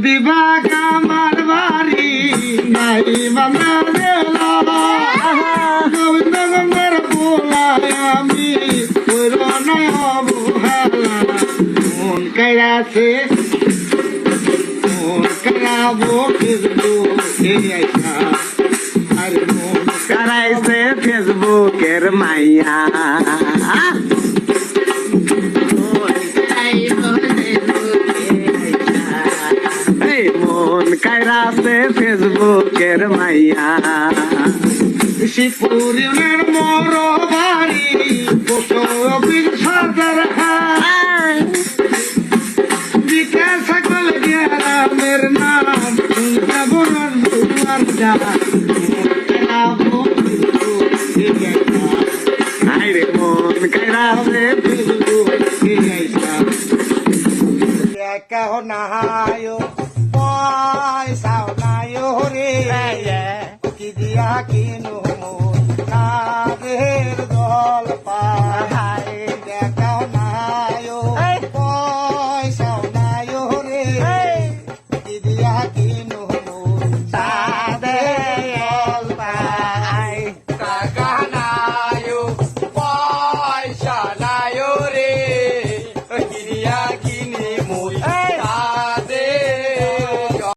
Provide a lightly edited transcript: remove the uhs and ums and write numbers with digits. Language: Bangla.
বিভাগ আমার বাড়ি নাই বাংলা জেলা গোবিন্দ গঙ্গার পোলায় আমি পুরনায় অবহেলা মন কাইরাছে মন কারাবো ফেসবুকে আইসা আর মন কারাইছে ফেসবুকের মাইয়া এই মন কাইরাছে ফেসবুকের মাইয়া শিবপুরের মর বাড়ি কবির সর্দার বিকাশ সকল গ্রামের নাম বরণ দুয়ার হাইরে মন কাইরাছে কেহ নাহায়ো পয়সাও নায়ো রে কি দিয়া কিনু নাদের জল পাহাড়ে দেখাও নায়ো পয়সাও নায়ো রে কি দিয়া কিনু